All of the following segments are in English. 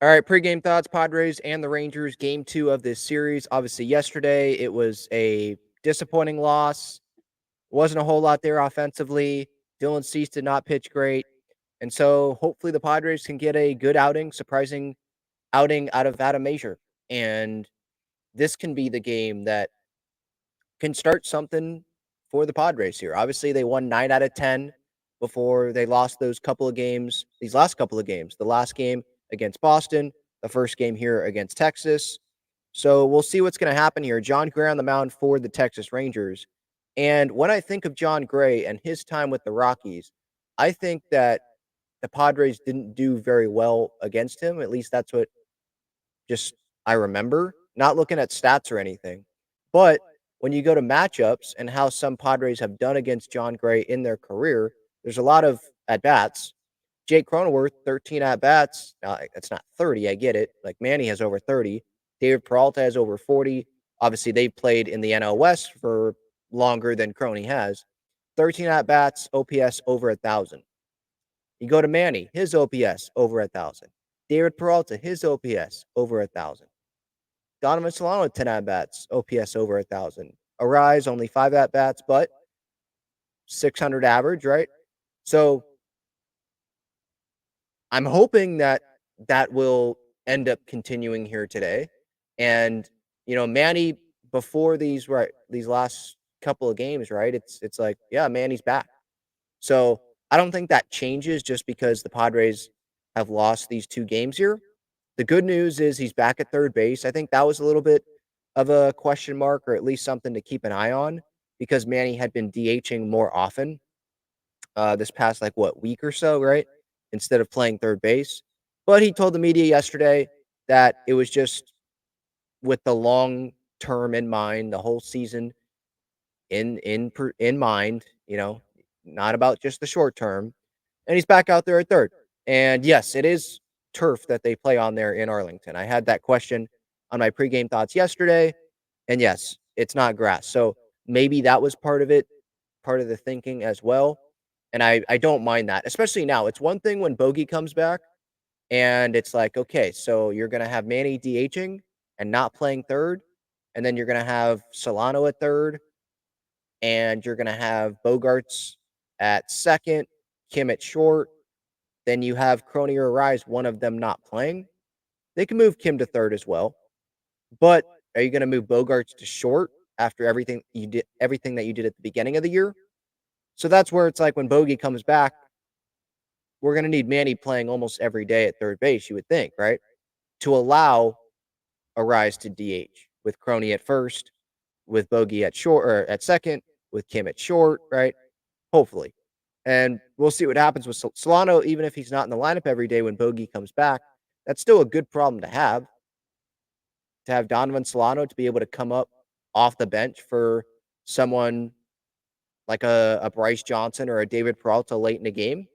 All right, pregame thoughts, Padres and the Rangers, game 2 of this series. Obviously, yesterday it was a disappointing loss. Wasn't a whole lot there offensively. Dylan Cease did not pitch great. And so hopefully the Padres can get a good outing, surprising outing out of Adam Mazur. And this can be the game that can start something for the Padres here. Obviously, they won 9 out of 10 before they lost those couple of games, these last couple of games. The last game against Boston, the first game here against Texas. So we'll see what's going to happen here. John Gray on the mound for the Texas Rangers. And when I think of John Gray and his time with the Rockies, I think that the Padres didn't do very well against him. At least that's what just I remember, not looking at stats or anything. But when you go to matchups and how some Padres have done against John Gray in their career, there's a lot of at bats. Jake Cronenworth, 13 at bats. That's not 30. I get it. Like Manny has over 30. David Peralta has over 40. Obviously, they've played in the NL West for longer than Crony has. 13 at bats, OPS over 1,000. You go to Manny, his OPS over 1,000. David Peralta, his OPS over 1,000. Donovan Solano, 10 at bats, OPS over 1,000. Arise, only 5 at bats, but 600 average, right? So I'm hoping that that will end up continuing here today. And Manny before these last couple of games, right? It's like, yeah, Manny's back. So I don't think that changes just because the Padres have lost these 2 games here. The good news is he's back at third base. I think that was a little bit of a question mark, or at least something to keep an eye on, because Manny had been DHing more often this past week or so, right? Instead of playing third base. But he told the media yesterday that it was just with the long term in mind, the whole season in mind, not about just the short term. And he's back out there at third. And yes, it is turf that they play on there in Arlington. I had that question on my pregame thoughts yesterday, and yes, it's not grass. So maybe that was part of it, part of the thinking as well. And I don't mind that, especially now. It's one thing when Bogey comes back and it's like, okay, so you're going to have Manny DHing and not playing third. And then you're going to have Solano at third. And you're going to have Bogarts at second, Kim at short. Then you have Crony or Rise, one of them not playing. They can move Kim to third as well. But are you going to move Bogarts to short after everything that you did at the beginning of the year? So that's where it's like when Bogey comes back, we're going to need Manny playing almost every day at third base, you would think, right? To allow a Rise to DH with Crony at first, with Bogey at short or at second, with Kim at short, right? Hopefully. And we'll see what happens with Solano, even if he's not in the lineup every day when Bogey comes back. That's still a good problem to have Donovan Solano to be able to come up off the bench for someone like a Bryce Johnson or a David Peralta late in the game.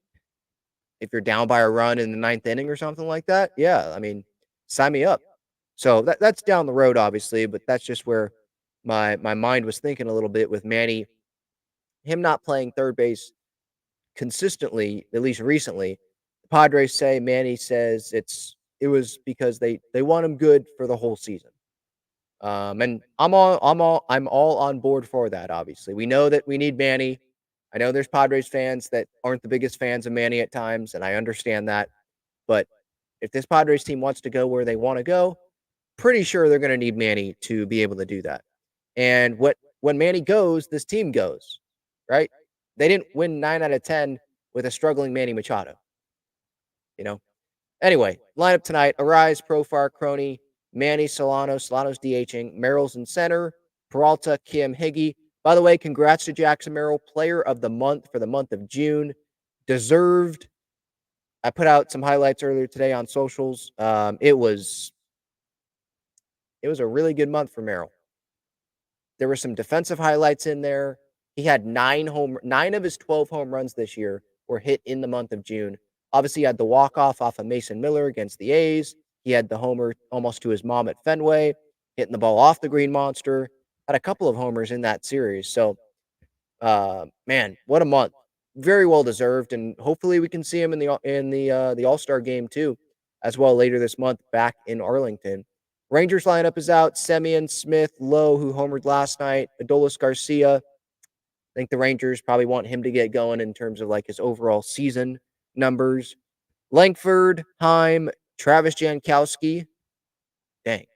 If you're down by a run in the 9th inning or something like that, yeah, I mean, sign me up. So that's down the road, obviously, but that's just where my mind was thinking a little bit with Manny, him not playing third base consistently, at least recently. The Padres say, Manny says it was because they want him good for the whole season. And I'm all on board for that. Obviously, we know that we need Manny. I know there's Padres fans that aren't the biggest fans of Manny at times, and I understand that. But if this Padres team wants to go where they want to go, pretty sure they're going to need Manny to be able to do that. And when Manny goes, this team goes, right? They didn't win 9 out of 10 with a struggling Manny Machado. You know. Anyway, lineup tonight: Arise, Profar, Crony, Manny, Solano's DHing, Merrill's in center, Peralta, Kim, Higgy. By the way, congrats to Jackson Merrill, Player of the Month for the month of June. Deserved. I put out some highlights earlier today on socials. It was a really good month for Merrill. There were some defensive highlights in there. He had 9 of his 12 home runs this year were hit in the month of June. Obviously, he had the walk-off of Mason Miller against the A's. He had the homer almost to his mom at Fenway, hitting the ball off the Green Monster. Had a couple of homers in that series. So, man, what a month! Very well deserved, and hopefully we can see him in the All-Star game too. as well later this month back in Arlington. Rangers lineup is out. Semien, Smith, Lowe, who homered last night, Adolis Garcia. I think the Rangers probably want him to get going in terms of like his overall season numbers. Langford, Heim, Travis Jankowski. Dang.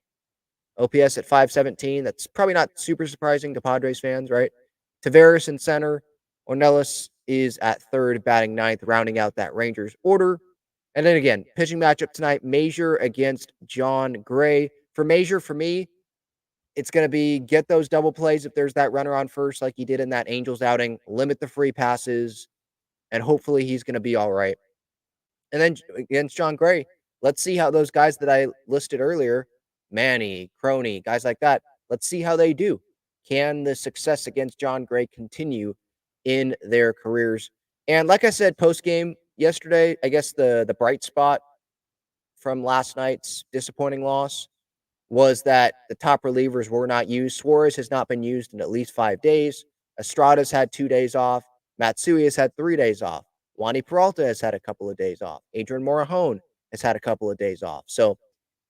OPS at 517. That's probably not super surprising to Padres fans, right? Tavares in center. Ornelas is at third, batting ninth, rounding out that Rangers order. And then again, pitching matchup tonight, Mazur against John Gray. For Mazur, for me, it's going to be get those double plays if there's that runner on first, like he did in that Angels outing, limit the free passes, and hopefully he's going to be all right. And then against John Gray, let's see how those guys that I listed earlier, Manny, Crony, guys like that, let's see how they do. Can the success against John Gray continue in their careers? And like I said, post game yesterday, I guess the bright spot from last night's disappointing loss was that the top relievers were not used. Suarez has not been used in at least 5 days. Estrada's had 2 days off. Matsui has had 3 days off. Wandy Peralta has had a couple of days off. Adrian Morejon has had a couple of days off. So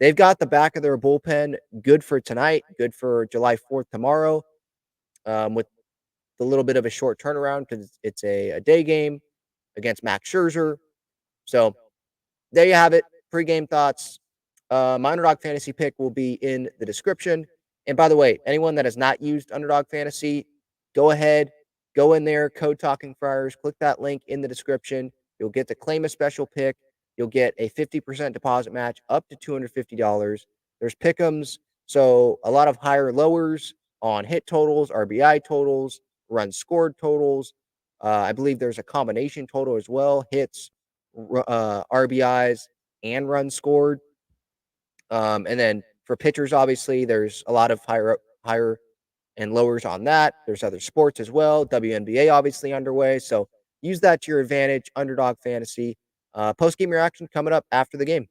they've got the back of their bullpen good for tonight, good for July 4th tomorrow, with a little bit of a short turnaround because it's a day game against Max Scherzer. So there you have it. Pre-game thoughts. My Underdog Fantasy pick will be in the description. And by the way, anyone that has not used Underdog Fantasy, go ahead, go in there, code Talking Friars, click that link in the description. You'll get to claim a special pick. You'll get a 50% deposit match up to $250. There's pick'ems, so a lot of higher lowers on hit totals, RBI totals, runs scored totals. I believe there's a combination total as well, hits, RBIs, and runs scored. And then for pitchers, obviously, there's a lot of higher and lowers on that. There's other sports as well. WNBA obviously underway. So use that to your advantage. Underdog Fantasy. Post game reaction coming up after the game.